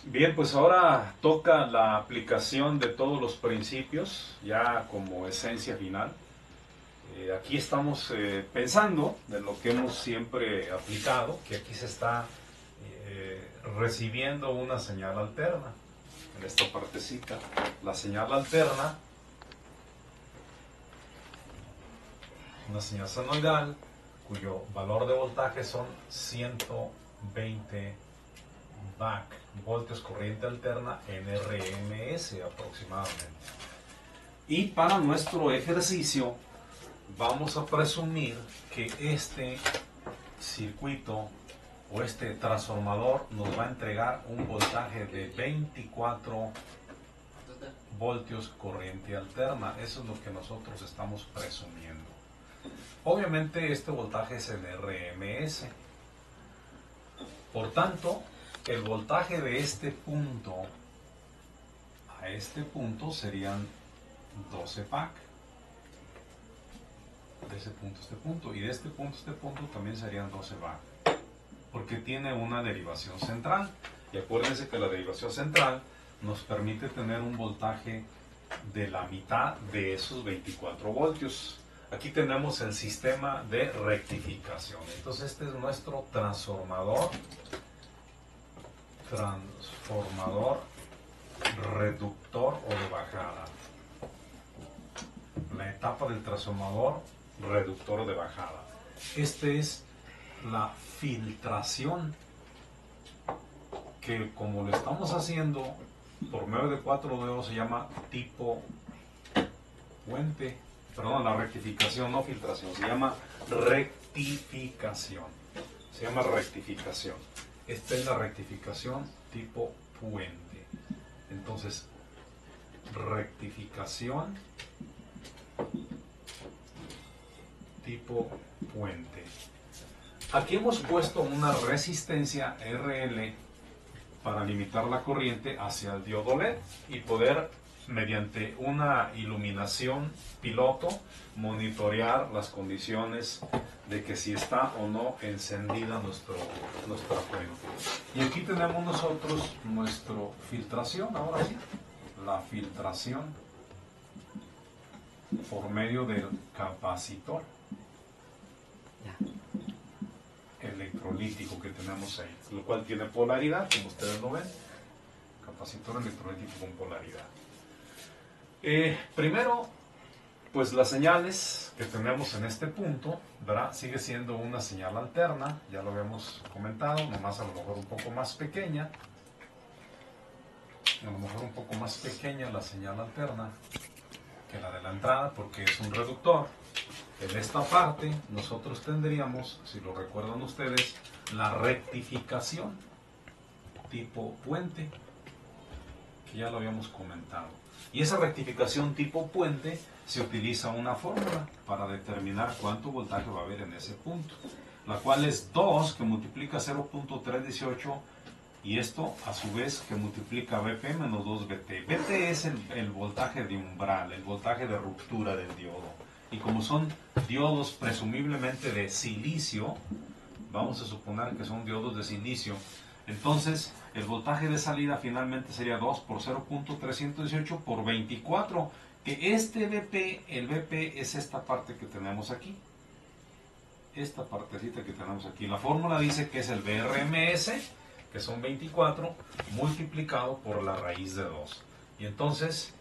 Bien, pues ahora toca la aplicación de todos los principios, ya como esencia final. Aquí estamos pensando de lo que hemos siempre aplicado, que aquí se está recibiendo una señal alterna, en esta partecita. La señal alterna, una señal senoidal, cuyo valor de voltaje son 120 VAC, voltios corriente alterna en RMS aproximadamente. Y para nuestro ejercicio vamos a presumir que este circuito o este transformador nos va a entregar un voltaje de 24 voltios corriente alterna. Eso es lo que nosotros estamos presumiendo. Obviamente este voltaje es en RMS. Por tanto, el voltaje de este punto a este punto serían 12 VAC. De ese punto a este punto. Y de este punto a este punto también serían 12 VAC. Porque tiene una derivación central. Y acuérdense que la derivación central nos permite tener un voltaje de la mitad de esos 24 voltios. Aquí tenemos el sistema de rectificación. Entonces este es nuestro transformador reductor o de bajada. La etapa del transformador reductor o de bajada. Este es la filtración, que como lo estamos haciendo por medio de 4 dedos se llama tipo puente. Perdón, la rectificación, no filtración, se llama rectificación. Se llama rectificación. Esta es la rectificación tipo puente. Entonces, rectificación tipo puente. Aquí hemos puesto una resistencia RL para limitar la corriente hacia el diodo LED y poder, mediante una iluminación piloto, monitorear las condiciones de que si está o no encendida nuestra fuente. Y aquí tenemos nosotros nuestra filtración, ahora sí, la filtración por medio del capacitor electrolítico que tenemos ahí, lo cual tiene polaridad, como ustedes lo ven, capacitor electrolítico con polaridad. Primero, pues las señales que tenemos en este punto, ¿verdad? Sigue siendo una señal alterna, ya lo habíamos comentado, nomás a lo mejor un poco más pequeña, la señal alterna que la de la entrada, porque es un reductor. En esta parte nosotros tendríamos, si lo recuerdan ustedes, la rectificación tipo puente, que ya lo habíamos comentado. Y esa rectificación tipo puente se utiliza una fórmula para determinar cuánto voltaje va a haber en ese punto, la cual es 2 que multiplica 0.318 y esto a su vez que multiplica Vp menos 2Vt. Vt es el voltaje de umbral, el voltaje de ruptura del diodo. Y como son diodos presumiblemente de silicio, vamos a suponer que son diodos de silicio, entonces el voltaje de salida finalmente sería 2 por 0.318 por 24, que este Vp, el Vp es esta parte que tenemos aquí. Esta partecita que tenemos aquí. La fórmula dice que es el VRMS, que son 24, multiplicado por la raíz de 2. Y entonces,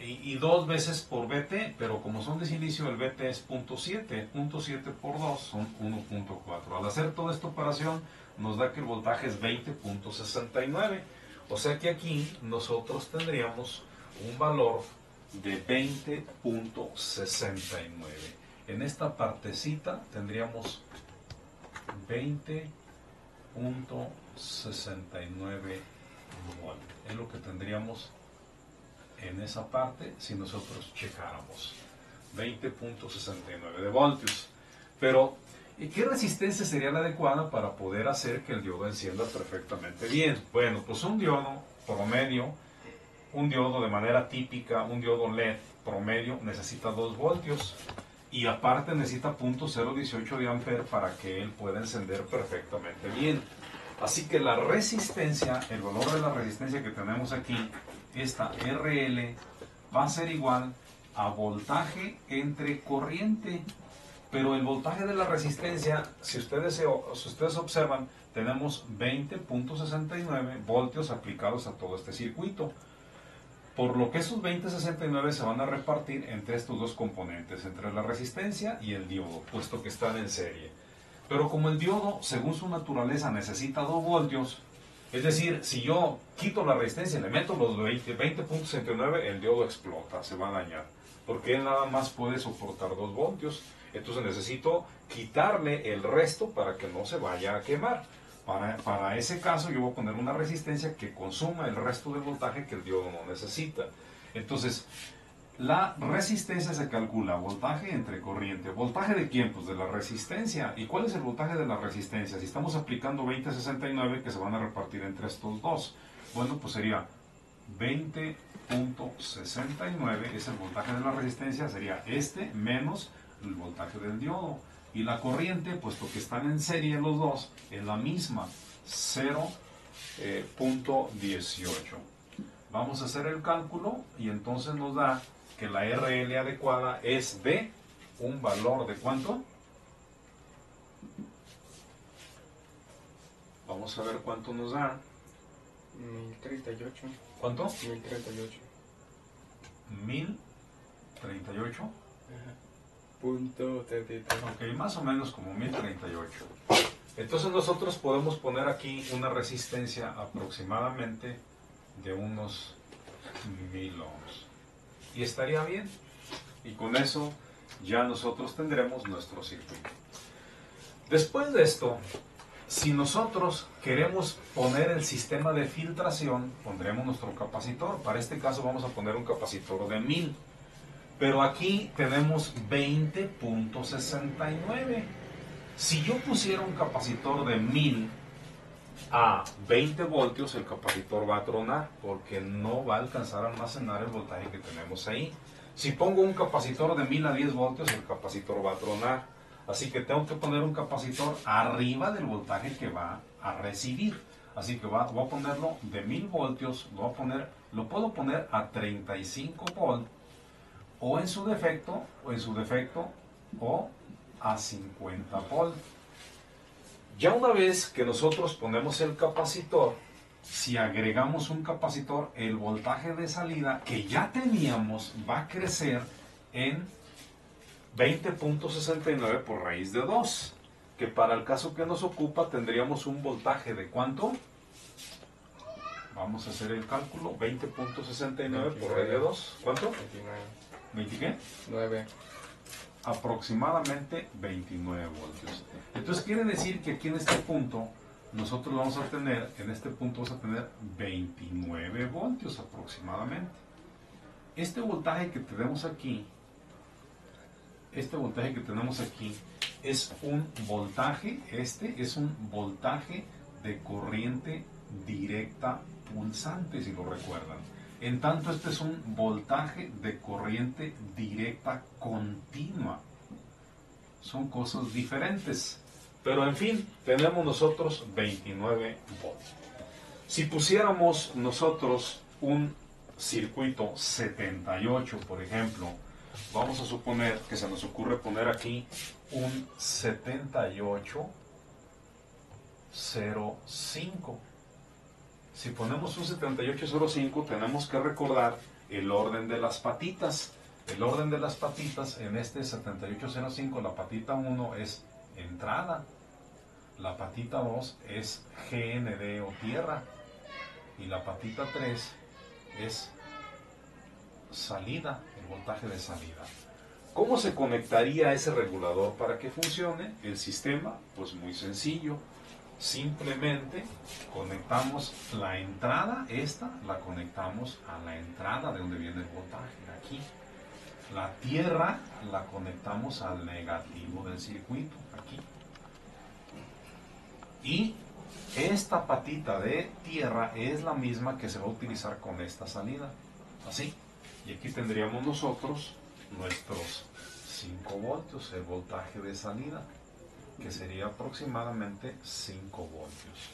y 2 veces por Vt, pero como son de silicio, el Vt es 0.7. 0.7 por 2 son 1.4. Al hacer toda esta operación, nos da que el voltaje es 20.69. O sea que aquí nosotros tendríamos un valor de 20.69. En esta partecita tendríamos 20.69 volt. Es lo que tendríamos en esa parte si nosotros checáramos 20.69 de voltios. Pero ¿qué resistencia sería la adecuada para poder hacer que el diodo encienda perfectamente bien? Bueno, pues un diodo promedio, un diodo de manera típica, un diodo LED promedio necesita 2 voltios y aparte necesita 0.018 de amper para que él pueda encender perfectamente bien. Así que la resistencia, el valor de la resistencia que tenemos aquí, esta RL, va a ser igual a voltaje entre corriente. Pero el voltaje de la resistencia, si ustedes observan, tenemos 20.69 voltios aplicados a todo este circuito. Por lo que esos 20.69 se van a repartir entre estos dos componentes, entre la resistencia y el diodo, puesto que están en serie. Pero como el diodo, según su naturaleza, necesita 2 voltios, es decir, si yo quito la resistencia y le meto los 20.69, el diodo explota, se va a dañar, porque él nada más puede soportar 2 voltios. Entonces necesito quitarle el resto para que no se vaya a quemar. Para ese caso yo voy a poner una resistencia que consuma el resto del voltaje que el diodo no necesita. Entonces, la resistencia se calcula voltaje entre corriente. ¿Voltaje de quién? Pues de la resistencia. ¿Y cuál es el voltaje de la resistencia? Si estamos aplicando 20.69 que se van a repartir entre estos dos. Bueno, pues sería 20.69 es el voltaje de la resistencia, sería este menos el voltaje del diodo. Y la corriente, puesto que están en serie los dos, es la misma, 0.18. Vamos a hacer el cálculo y entonces nos da que la RL adecuada es de un valor de ¿cuánto? Vamos a ver cuánto nos da. 1038. ¿Cuánto? 1038. 1038. Ajá. Punto 33. Ok, más o menos como 1038. Entonces nosotros podemos poner aquí una resistencia aproximadamente de unos 1000 ohms. Y estaría bien. Y con eso ya nosotros tendremos nuestro circuito. Después de esto, si nosotros queremos poner el sistema de filtración, pondremos nuestro capacitor. Para este caso vamos a poner un capacitor de 1000. Pero aquí tenemos 20.69. Si yo pusiera un capacitor de 1000 a 20 voltios, el capacitor va a tronar porque no va a alcanzar a almacenar el voltaje que tenemos ahí. Si pongo un capacitor de 1000 a 10 voltios, el capacitor va a tronar. Así que tengo que poner un capacitor arriba del voltaje que va a recibir. Así que voy a ponerlo de 1000 voltios, lo puedo poner a 35 volts. O en su defecto, o a 50 volts. Ya una vez que nosotros ponemos el capacitor, si agregamos un capacitor, el voltaje de salida que ya teníamos va a crecer en 20.69 por raíz de 2, que para el caso que nos ocupa tendríamos un voltaje de ¿cuánto? Vamos a hacer el cálculo, 20.69 por raíz de 2, ¿cuánto? 29. ¿20 qué? 9. Aproximadamente 29 voltios. Entonces quiere decir que aquí en este punto nosotros vamos a tener, 29 voltios aproximadamente. Este voltaje que tenemos aquí, es un voltaje, es un voltaje de corriente directa pulsante, si lo recuerdan. En tanto, este es un voltaje de corriente directa continua. Son cosas diferentes. Pero en fin, tenemos nosotros 29 volts. Si pusiéramos nosotros un circuito 78, por ejemplo, vamos a suponer que se nos ocurre poner aquí un 7805. Si ponemos un 7805, tenemos que recordar el orden de las patitas. El orden de las patitas en este 7805, la patita 1 es entrada, la patita 2 es GND o tierra, y la patita 3 es salida, el voltaje de salida. ¿Cómo se conectaría ese regulador para que funcione el sistema? Pues muy sencillo. Simplemente conectamos la entrada, la conectamos a la entrada de donde viene el voltaje, aquí. La tierra la conectamos al negativo del circuito, aquí. Y esta patita de tierra es la misma que se va a utilizar con esta salida, así. Y aquí tendríamos nosotros nuestros 5 voltios, el voltaje de salida, que sería aproximadamente 5 voltios.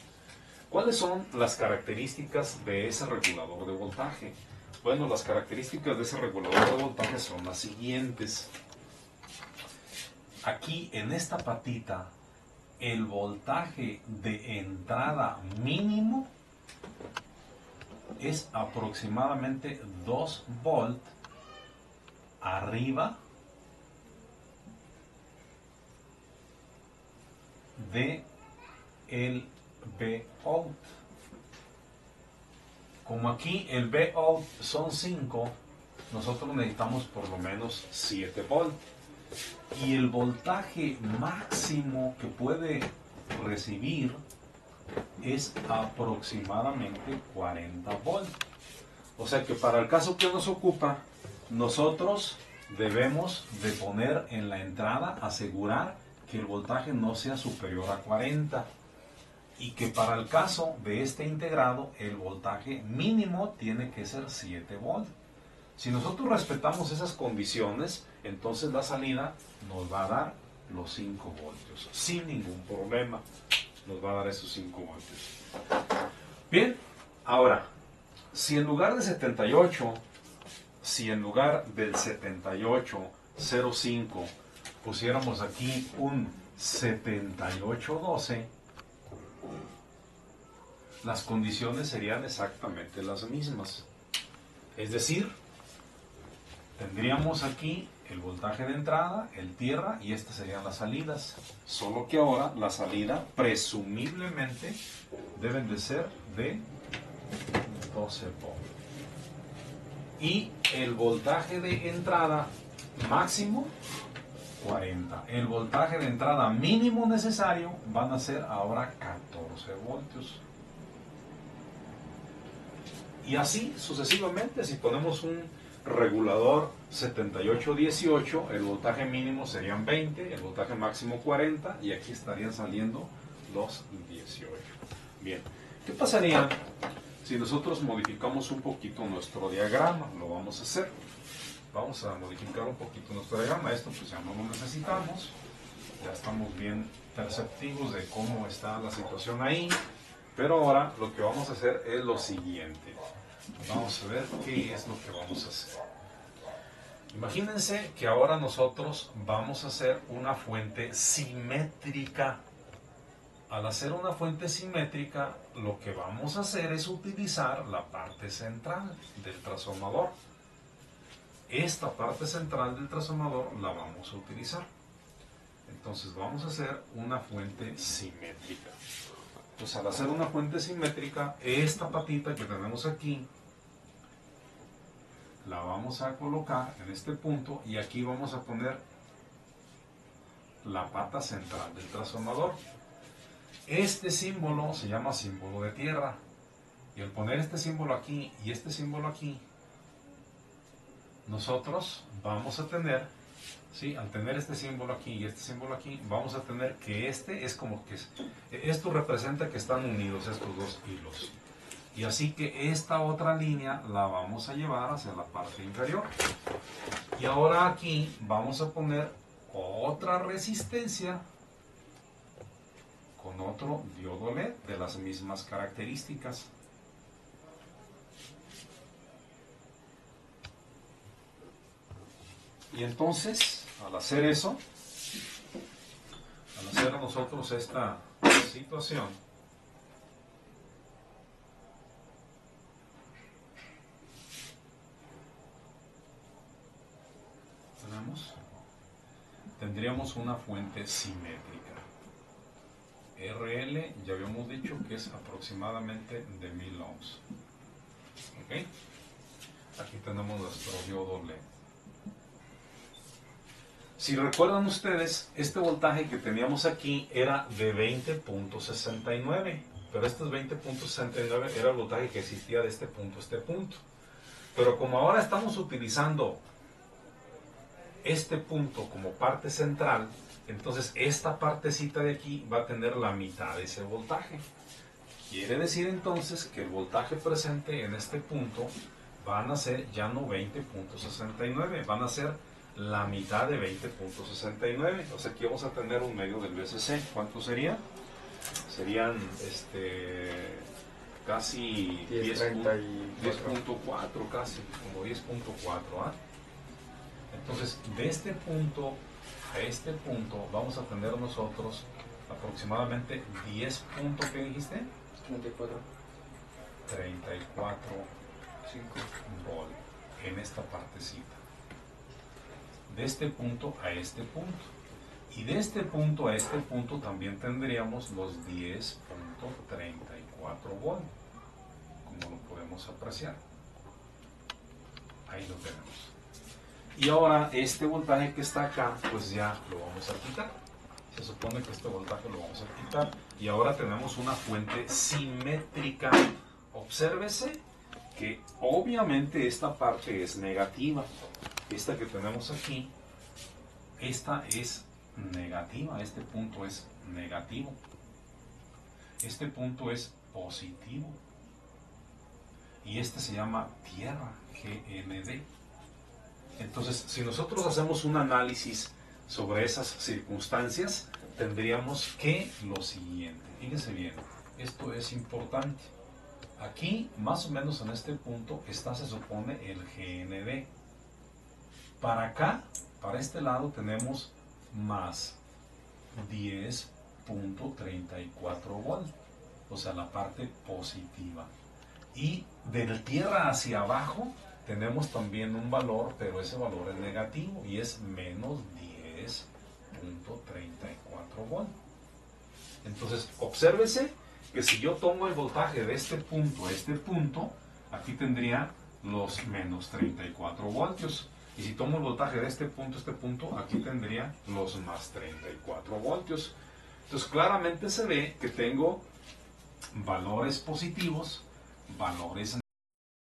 ¿Cuáles son las características de ese regulador de voltaje? Bueno, las características de ese regulador de voltaje son las siguientes. Aquí en esta patita, el voltaje de entrada mínimo es aproximadamente 2 volt arriba de el Vout. Como aquí el Vout son 5, nosotros necesitamos por lo menos 7 volt. Y el voltaje máximo que puede recibir es aproximadamente 40 volt. O sea que para el caso que nos ocupa, nosotros debemos de poner en la entrada, asegurar que el voltaje no sea superior a 40. Y que para el caso de este integrado, el voltaje mínimo tiene que ser 7 volt. Si nosotros respetamos esas condiciones, entonces la salida nos va a dar los 5 voltios, sin ningún problema. Nos va a dar esos 5 voltios. Bien, ahora, si en lugar de 78, si en lugar del 7805 pusiéramos aquí un 7812, las condiciones serían exactamente las mismas. Es decir, tendríamos aquí el voltaje de entrada, el tierra, y estas serían las salidas. Solo que ahora la salida presumiblemente deben de ser de 12 volt. Y el voltaje de entrada máximo, 40. El voltaje de entrada mínimo necesario van a ser ahora 14 voltios. Y así sucesivamente, si ponemos un regulador 7818, el voltaje mínimo serían 20, el voltaje máximo 40, y aquí estarían saliendo los 18. Bien, ¿qué pasaría si nosotros modificamos un poquito nuestro diagrama? Lo vamos a hacer. Vamos a modificar un poquito nuestro diagrama. Esto pues ya no lo necesitamos. Ya estamos bien perceptivos de cómo está la situación ahí. Pero ahora lo que vamos a hacer es lo siguiente. Vamos a ver qué es lo que vamos a hacer. Imagínense que ahora nosotros vamos a hacer una fuente simétrica. Al hacer una fuente simétrica, lo que vamos a hacer es utilizar la parte central del transformador. Esta parte central del transformador la vamos a utilizar. Entonces vamos a hacer una fuente simétrica. Pues al hacer una fuente simétrica, esta patita que tenemos aquí, la vamos a colocar en este punto, y aquí vamos a poner la pata central del transformador. Este símbolo se llama símbolo de tierra, y al poner este símbolo aquí y este símbolo aquí, nosotros vamos a tener, ¿sí? Al tener este símbolo aquí y este símbolo aquí, vamos a tener que este es como que esto representa que están unidos estos dos hilos. Y así que esta otra línea la vamos a llevar hacia la parte inferior. Y ahora aquí vamos a poner otra resistencia con otro diodo LED de las mismas características. Y entonces, al hacer eso, al hacer a nosotros esta situación, tendríamos una fuente simétrica. RL ya habíamos dicho que es aproximadamente de 1000 ohms. ¿Okay? Aquí tenemos nuestro diodo LED. Si recuerdan ustedes, este voltaje que teníamos aquí era de 20.69, pero este 20.69 era el voltaje que existía de este punto a este punto. Pero como ahora estamos utilizando este punto como parte central, entonces esta partecita de aquí va a tener la mitad de ese voltaje. Quiere decir entonces que el voltaje presente en este punto van a ser ya no 20.69, van a ser la mitad de 20.69. O sea, aquí vamos a tener un medio del VSC. ¿Cuánto sería? serían casi 10.4 casi, como 10.4. ¿Ah? Entonces, de este punto a este punto vamos a tener nosotros aproximadamente 10 puntos, ¿qué dijiste? 34. 34 5. volt en esta partecita. De este punto a este punto. Y de este punto a este punto también tendríamos los 10.34 volt, como lo podemos apreciar. Ahí lo tenemos. Y ahora este voltaje que está acá, pues ya lo vamos a quitar. Se supone que este voltaje lo vamos a quitar. Y ahora tenemos una fuente simétrica. Obsérvese que obviamente esta parte es negativa. Esta que tenemos aquí, esta es negativa. Este punto es negativo. Este punto es positivo. Y este se llama tierra, GND. Entonces, si nosotros hacemos un análisis sobre esas circunstancias, tendríamos que lo siguiente. Fíjense bien, esto es importante. Aquí, más o menos en este punto, está, se supone, el GND. Para acá, para este lado, tenemos más 10.34 volt, o sea, la parte positiva. Y de la tierra hacia abajo, tenemos también un valor, pero ese valor es negativo y es menos 10.34 volt. Entonces, obsérvese que si yo tomo el voltaje de este punto a este punto, aquí tendría los menos 34 voltios. Y si tomo el voltaje de este punto a este punto, aquí tendría los más 34 voltios. Entonces, claramente se ve que tengo valores positivos, valores